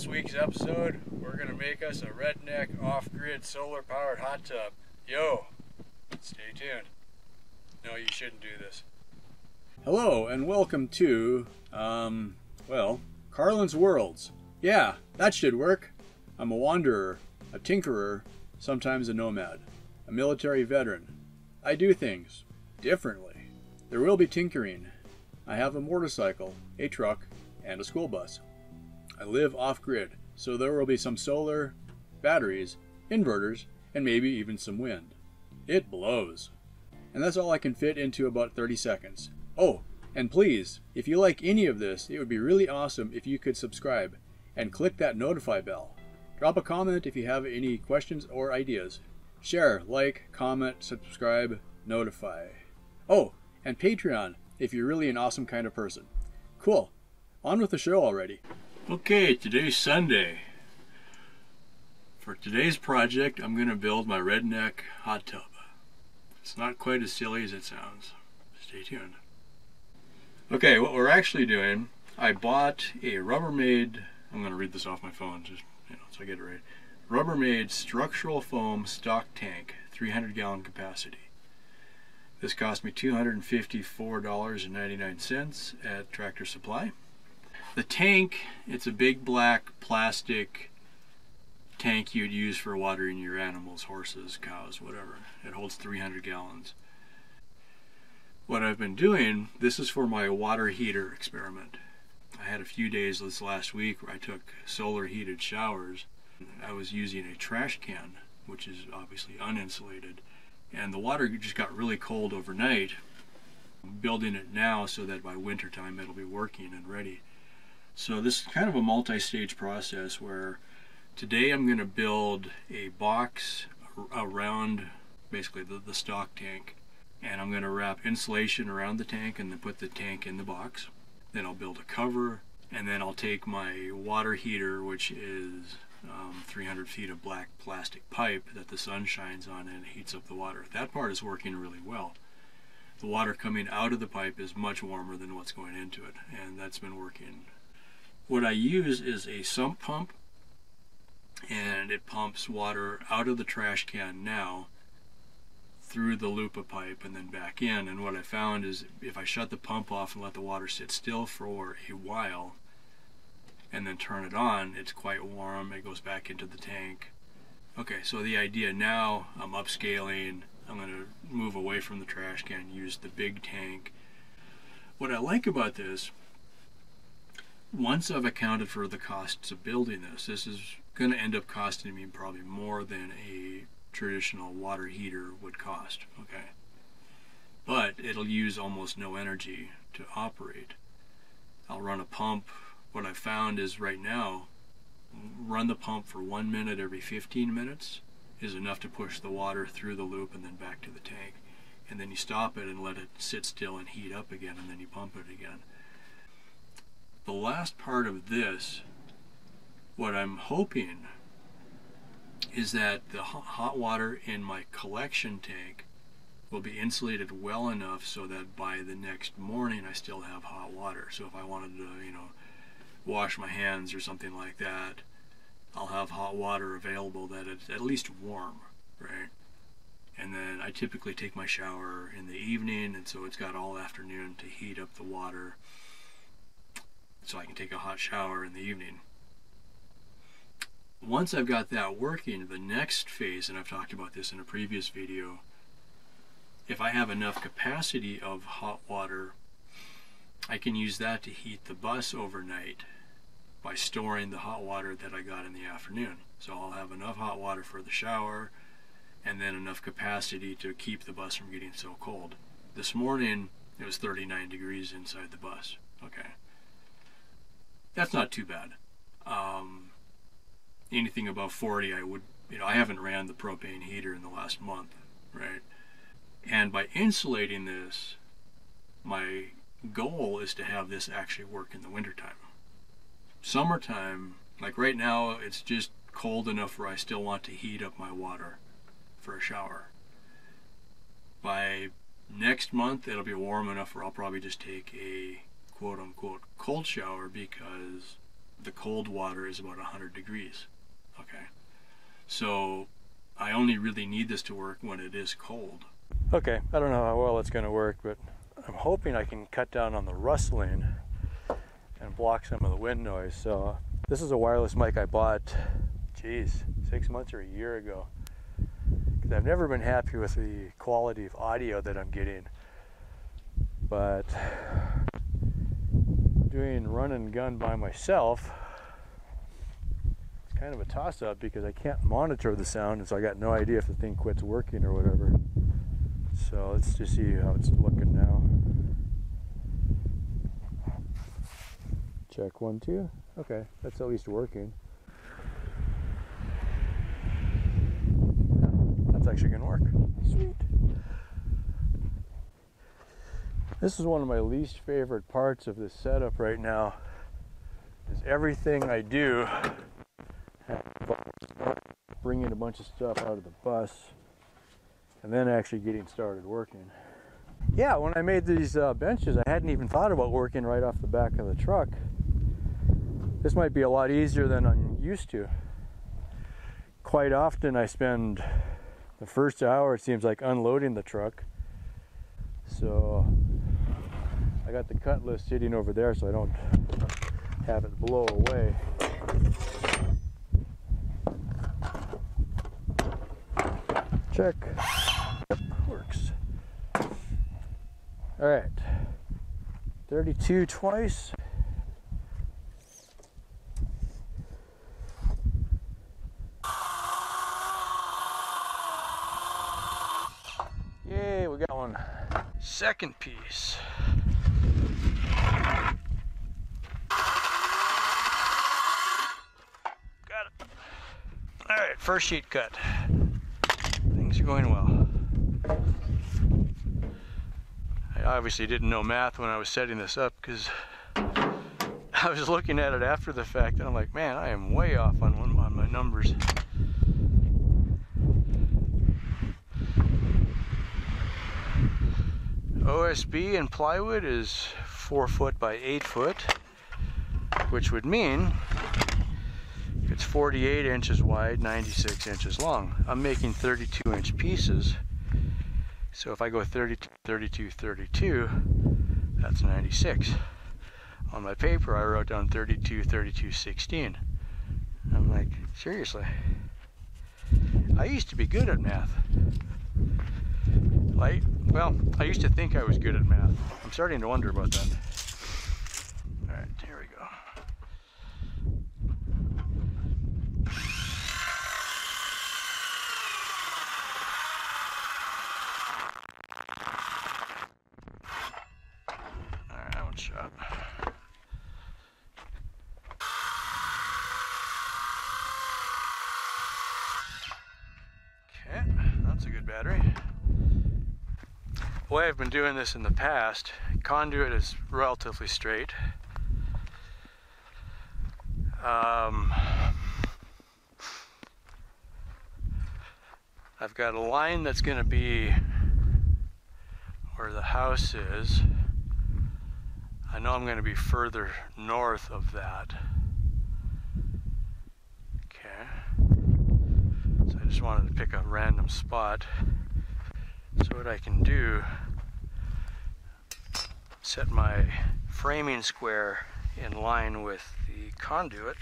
this week's episode, we're going to make us a redneck off-grid solar-powered hot tub. Yo, stay tuned. No, you shouldn't do this. Hello, and welcome to, Carlin's Worlds. Yeah, that should work. I'm a wanderer, a tinkerer, sometimes a nomad, a military veteran. I do things differently. There will be tinkering. I have a motorcycle, a truck, and a school bus. I live off-grid, so there will be some solar, batteries, inverters, and maybe even some wind. It blows. And that's all I can fit into about 30 seconds. Oh, and please, if you like any of this, it would be really awesome if you could subscribe and click that notify bell. Drop a comment if you have any questions or ideas. Share, like, comment, subscribe, notify. Oh, and Patreon if you're really an awesome kind of person. Cool. On with the show already. Okay, today's Sunday. For today's project, I'm going to build my redneck hot tub. It's not quite as silly as it sounds. Stay tuned. Okay, what we're actually doing, I bought a Rubbermaid, I'm going to read this off my phone just so I get it right. Rubbermaid structural foam stock tank, 300 gallon capacity. This cost me $254.99 at Tractor Supply. The tank, it's a big black plastic tank you'd use for watering your animals, horses, cows, whatever. It holds 300 gallons. What I've been doing, this is for my water heater experiment. I had a few days this last week where I took solar heated showers. I was using a trash can, which is obviously uninsulated, and the water just got really cold overnight. I'm building it now so that by winter time it'll be working and ready. So this is kind of a multi-stage process where today I'm going to build a box around basically the stock tank, and I'm going to wrap insulation around the tank and then put the tank in the box. Then I'll build a cover, and then I'll take my water heater, which is 300 feet of black plastic pipe that the sun shines on and heats up the water. That part is working really well. The water coming out of the pipe is much warmer than what's going into it, and that's been working. What I use is a sump pump, and it pumps water out of the trash can now through the loop of pipe and then back in. And what I found is if I shut the pump off and let the water sit still for a while and then turn it on, it's quite warm. It goes back into the tank. Okay, so the idea now, I'm upscaling. I'm going to move away from the trash can, use the big tank. What I like about this, once I've accounted for the costs of building this is going to end up costing me probably more than a traditional water heater would cost, okay? But it'll use almost no energy to operate. I'll run a pump. What I've found is right now, run the pump for 1 minute every 15 minutes is enough to push the water through the loop and then back to the tank. And then you stop it and let it sit still and heat up again, and then you pump it again. The last part of this, what I'm hoping is that the hot water in my collection tank will be insulated well enough so that by the next morning I still have hot water. So if I wanted to, wash my hands or something like that, I'll have hot water available that it's at least warm, right? And then I typically take my shower in the evening, and so it's got all afternoon to heat up the water so I can take a hot shower in the evening. Once I've got that working, the next phase, and I've talked about this in a previous video, if I have enough capacity of hot water, I can use that to heat the bus overnight by storing the hot water that I got in the afternoon. So I'll have enough hot water for the shower and then enough capacity to keep the bus from getting so cold. This morning it was 39 degrees inside the bus. Okay. That's not too bad. Anything above 40 I would, I haven't ran the propane heater in the last month, right? And by insulating this, my goal is to have this actually work in the wintertime. Summertime, like right now, it's just cold enough where I still want to heat up my water for a shower. By next month, it'll be warm enough where I'll probably just take a quote-unquote cold shower because the cold water is about 100 degrees. Okay, so I only really need this to work when it is cold. Okay, I don't know how well it's going to work, but I'm hoping I can cut down on the rustling and block some of the wind noise. So this is a wireless mic I bought, geez, 6 months or a year ago. Because I've never been happy with the quality of audio that I'm getting. But doing run and gun by myself, it's kind of a toss-up because I can't monitor the sound, and so I got no idea if the thing quits working or whatever. So let's just see how it's looking now. Check 1, 2. Okay, that's at least working. That's actually gonna work. Sweet. This is one of my least favorite parts of this setup right now, is everything I do, bringing a bunch of stuff out of the bus, and then actually getting started working. Yeah, when I made these benches, I hadn't even thought about working right off the back of the truck. This might be a lot easier than I'm used to. Quite often I spend the first hour, it seems like, unloading the truck. So I got the cutlass sitting over there so I don't have it blow away. Check. Yep, works. All right, 32 twice. Yay, we got one. Second piece. Got it. All right, first sheet cut. Things are going well. I obviously didn't know math when I was setting this up because I was looking at it after the fact and I'm like, man, I am way off on my numbers. OSB and plywood is 4 foot by 8 foot, which would mean it's 48 inches wide, 96 inches long. I'm making 32-inch pieces, so if I go 32, 32, 32, that's 96. On my paper, I wrote down 32, 32, 16. I'm like, seriously? I used to be good at math. Well, I used to think I was good at math. I'm starting to wonder about that. All right, here we go. All right, that one's shot. Okay, that's a good battery. The way I've been doing this in the past, conduit is relatively straight. I've got a line that's going to be where the house is. I know I'm going to be further north of that. Okay. So I just wanted to pick a random spot. So what I can do, set my framing square in line with the conduit,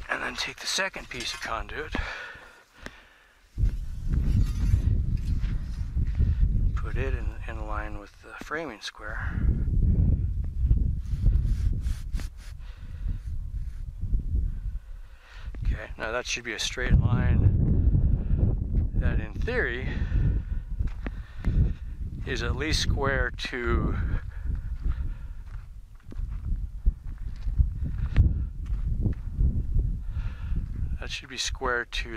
and then take the second piece of conduit, put it in line with the framing square. Okay, now that should be a straight line that in theory is at least square to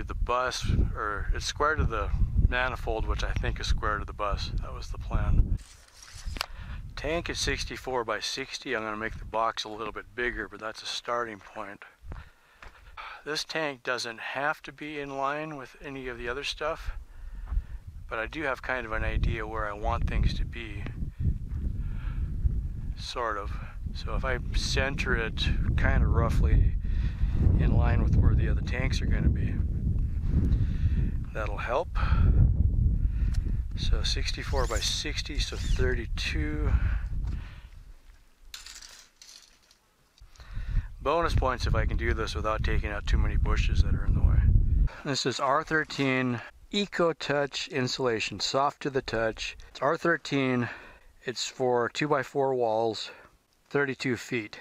the bus, or it's square to the manifold, which I think is square to the bus. That was the plan. Tank is 64 by 60. I'm going to make the box a little bit bigger, but that's a starting point. This tank doesn't have to be in line with any of the other stuff, but I do have kind of an idea where I want things to be. sort of. So if I center it kind of roughly in line with where the other tanks are going to be, that'll help. So 64 by 60, so 32. Bonus points if I can do this without taking out too many bushes that are in the way. This is R13 Eco Touch insulation, soft to the touch. It's R13. It's for 2x4 walls, 32 feet.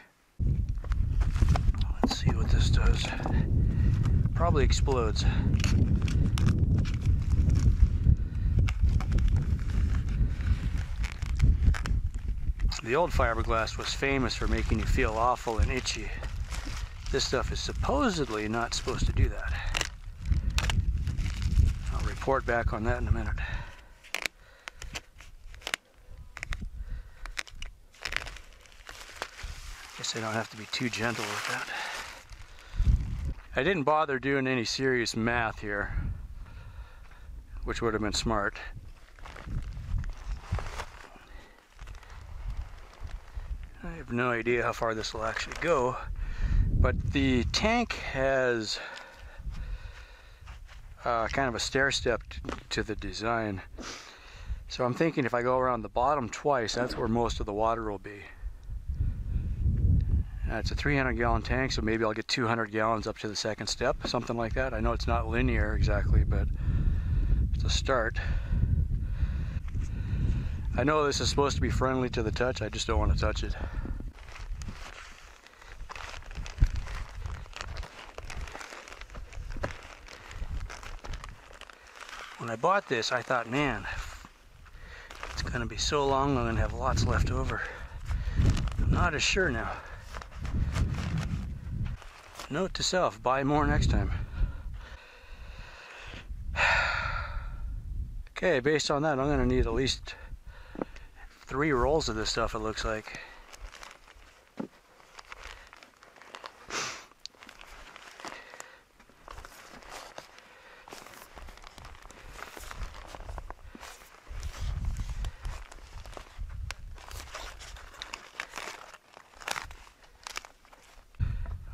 Let's see what this does. Probably explodes. The old fiberglass was famous for making you feel awful and itchy. This stuff is supposedly not supposed to do that. I'll report back on that in a minute. Guess I don't have to be too gentle with that. I didn't bother doing any serious math here, which would have been smart. I have no idea how far this will actually go, but the tank has kind of a stair step to the design. So I'm thinking if I go around the bottom twice, that's where most of the water will be. It's a 300-gallon tank, so maybe I'll get 200 gallons up to the second step, something like that. I know it's not linear exactly, but it's a start. I know this is supposed to be friendly to the touch, I just don't want to touch it. When I bought this, I thought, man, it's going to be so long, I'm going to have lots left over. I'm not as sure now. Note to self, buy more next time. Okay, based on that, I'm going to need at least 3 rolls of this stuff, it looks like.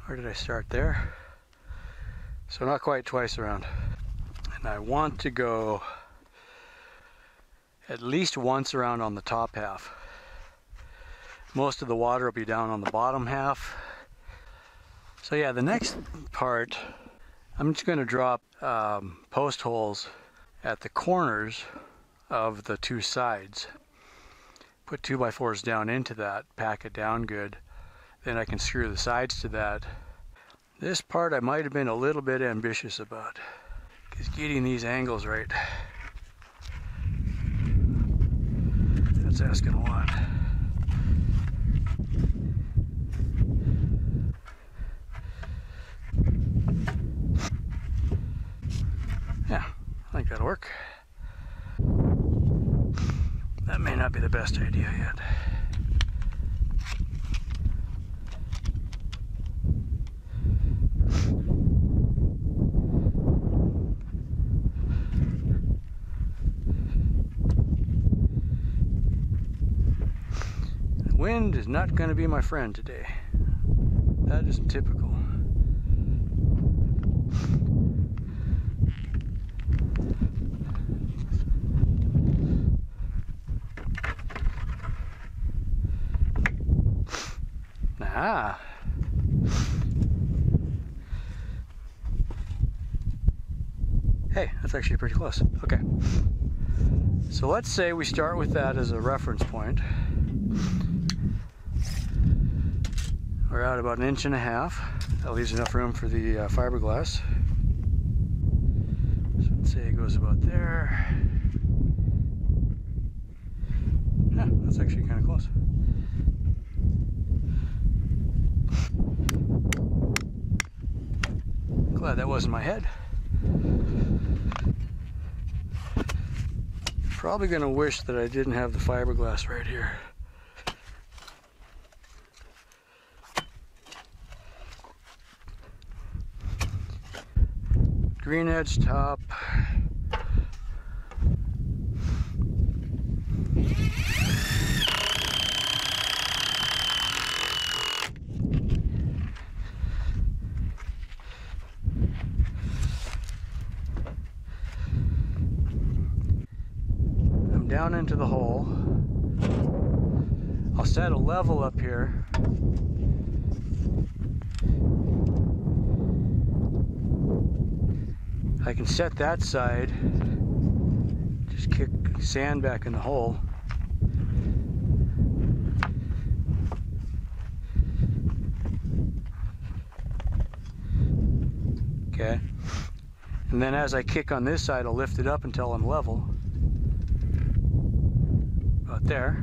Where did I start there? So not quite twice around. And I want to go at least once around on the top half. Most of the water will be down on the bottom half. So yeah, the next part, I'm just going to drop post holes at the corners of the 2 sides. Put 2x4s down into that, pack it down good. Then I can screw the sides to that. This part I might have been a little bit ambitious about, because getting these angles right, that's asking a lot. Yeah, I think that'll work. That may not be the best idea yet. Wind is not going to be my friend today. That isn't typical. Ah. Hey, that's actually pretty close. Okay. So let's say we start with that as a reference point. We're out about 1.5 inches. That leaves enough room for the fiberglass. So let's say it goes about there. Yeah, that's actually kind of close. Glad that wasn't my head. Probably gonna wish that I didn't have the fiberglass right here. Green edge top. down into the hole. I'll set a level up here. I can set that side, just kick sand back in the hole. Okay, and then as I kick on this side, I'll lift it up until I'm level. About there.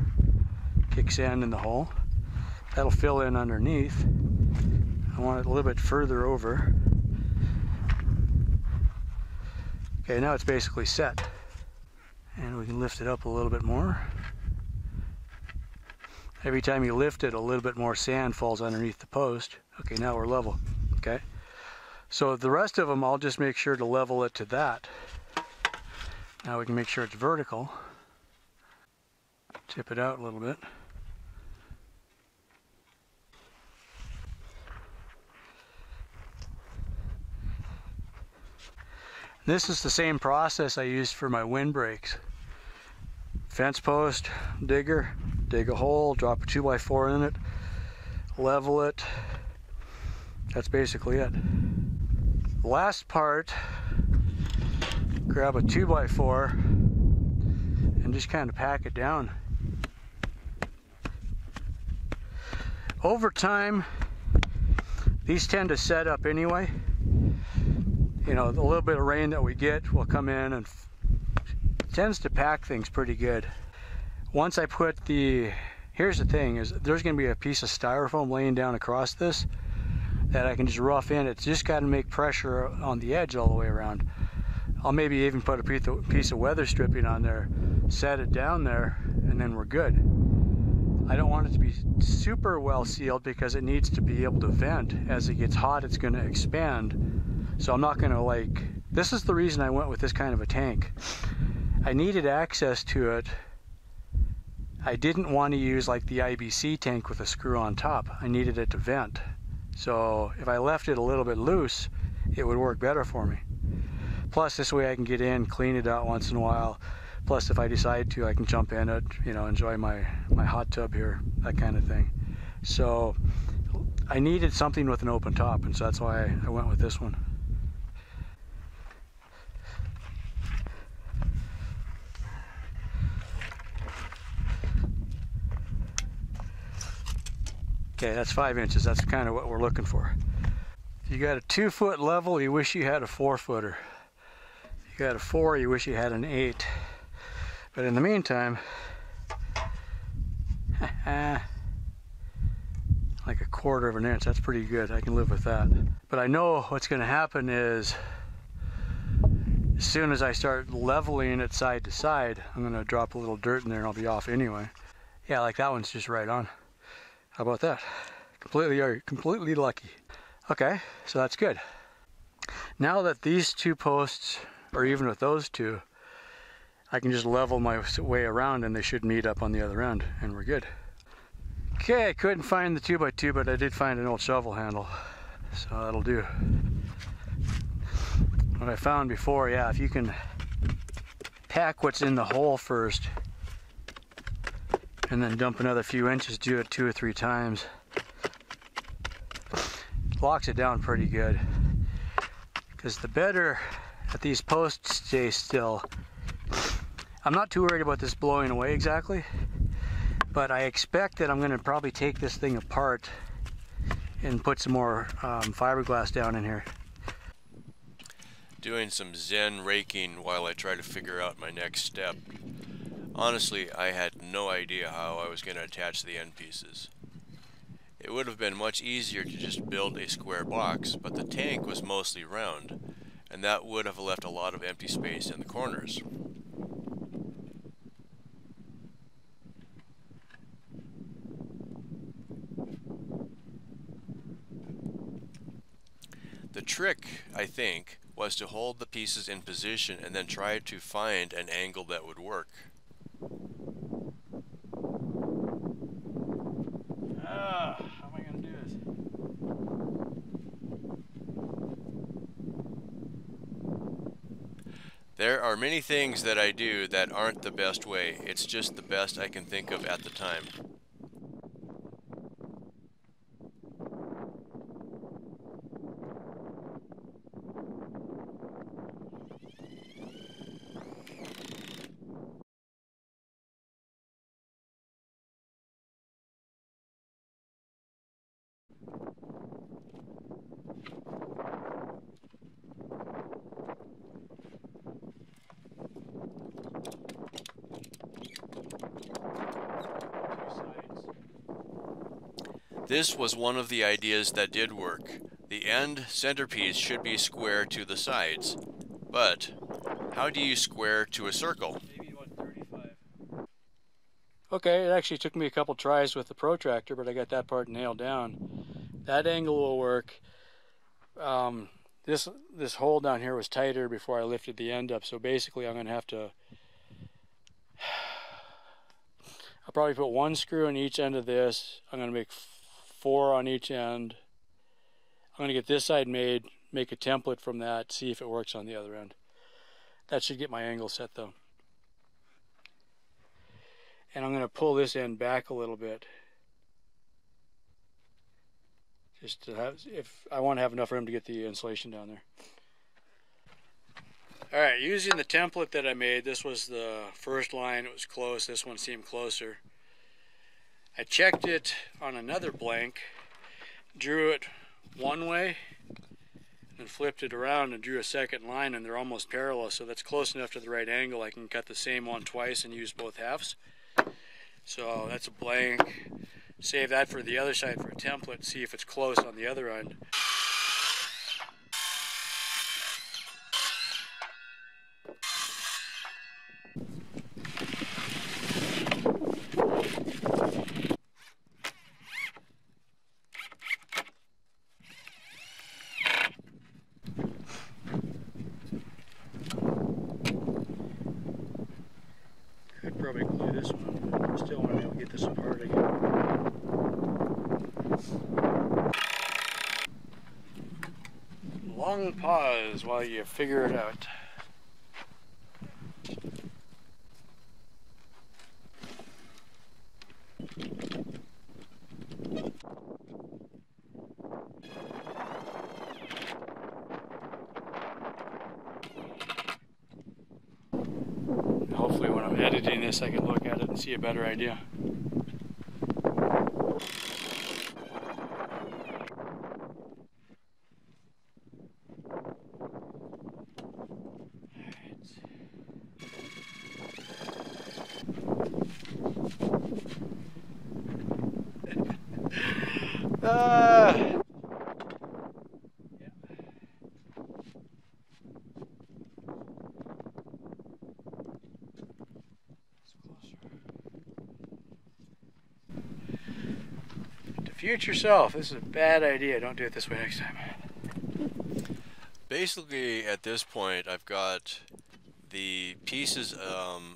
Kick sand in the hole. That'll fill in underneath. I want it a little bit further over. Okay, now it's basically set. And we can lift it up a little bit more. Every time you lift it, a little bit more sand falls underneath the post. Okay, now we're level. Okay. So the rest of them, I'll just make sure to level it to that. Now we can make sure it's vertical. Tip it out a little bit. This is the same process I used for my windbreaks. Fence post, digger, dig a hole, drop a 2x4 in it, level it. That's basically it. Last part, grab a 2x4 and just kind of pack it down. Over time, these tend to set up anyway. You know, the little bit of rain that we get will come in and tends to pack things pretty good. Once I put here's the thing, is there's going to be a piece of styrofoam laying down across this that I can just rough in. It's just got to make pressure on the edge all the way around. I'll maybe even put a piece of weather stripping on there, set it down there, and then we're good. I don't want it to be super well sealed because it needs to be able to vent. As it gets hot, it's going to expand. So I'm not going to this is the reason I went with this kind of a tank. I needed access to it. I didn't want to use like the IBC tank with a screw on top. I needed it to vent. So if I left it a little bit loose, it would work better for me. Plus this way I can get in, clean it out once in a while. Plus if I decide to, I can jump in it, you know, enjoy my hot tub here, that kind of thing. So I needed something with an open top, and so that's why I went with this one. Okay, that's 5 inches. That's kind of what we're looking for. If you got a 2-foot level, you wish you had a 4-footer. If you got a 4, you wish you had an 8. But in the meantime, like a 1/4 of an inch, that's pretty good. I can live with that. But I know what's going to happen is, as soon as I start leveling it side to side, I'm going to drop a little dirt in there and I'll be off anyway. Yeah, like that one's just right on. How about that? Completely lucky. Okay, so that's good. Now that these 2 posts, or even with those 2, I can just level my way around and they should meet up on the other end and we're good. Okay, I couldn't find the 2x2, but I did find an old shovel handle, so that'll do. What I found before, yeah, if you can pack what's in the hole first and then dump another few inches, do it 2 or 3 times, locks it down pretty good. Because the better that these posts stay still, I'm not too worried about this blowing away exactly, but I expect that I'm going to probably take this thing apart and put some more fiberglass down in here. Doing some Zen raking while I try to figure out my next step. Honestly, I had no idea how I was going to attach the end pieces. It would have been much easier to just build a square box, but the tank was mostly round, and that would have left a lot of empty space in the corners. The trick, I think, was to hold the pieces in position and then try to find an angle that would work. How am I going to do this? There are many things that I do that aren't the best way. It's just the best I can think of at the time. This was one of the ideas that did work. The end centerpiece should be square to the sides. But how do you square to a circle? Maybe 135. Okay, it actually took me a couple tries with the protractor, but I got that part nailed down. That angle will work. This hole down here was tighter before I lifted the end up, so basically I'm going to have to... I'll probably put one screw in each end of this. I'm going to make 4 on each end. I'm going to get this side made, make a template from that, see if it works on the other end. That should get my angle set though. And I'm going to pull this end back a little bit. Just to have, if I want to have enough room to get the insulation down there. Alright, using the template that I made, this was the first line, it was close, this one seemed closer. I checked it on another blank, drew it one way, and flipped it around and drew a second line, and they're almost parallel, so that's close enough to the right angle. I can cut the same one twice and use both halves. So that's a blank. Save that for the other side for a template, see if it's close on the other end. Could probably glue this one, but I still want to be able to get this apart again. Long pause while you figure it out. Hopefully when I'm editing this I can look at it and see a better idea. Future self, this is a bad idea. Don't do it this way next time. Basically, at this point, I've got the pieces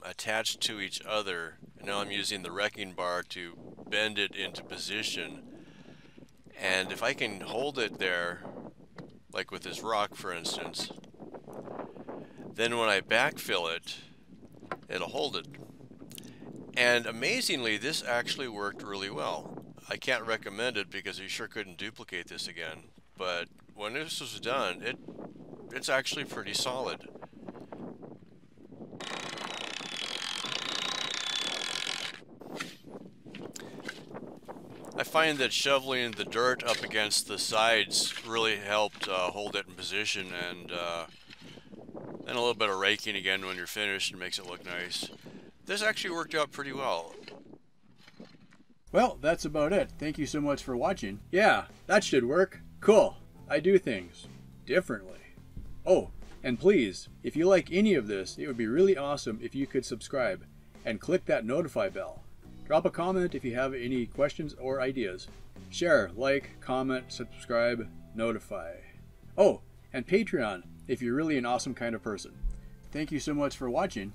attached to each other. Now I'm using the wrecking bar to bend it into position. And if I can hold it there, like with this rock for instance, then when I backfill it, it'll hold it. And amazingly, this actually worked really well. I can't recommend it because you sure couldn't duplicate this again, but when this was done, it's actually pretty solid. I find that shoveling the dirt up against the sides really helped hold it in position, and then a little bit of raking again when you're finished and makes it look nice. This actually worked out pretty well. Well, that's about it. Thank you so much for watching. Yeah, that should work. Cool. I do things differently. Oh, and please, if you like any of this, it would be really awesome if you could subscribe and click that notify bell. Drop a comment if you have any questions or ideas. Share, like, comment, subscribe, notify. Oh, and Patreon if you're really an awesome kind of person. Thank you so much for watching.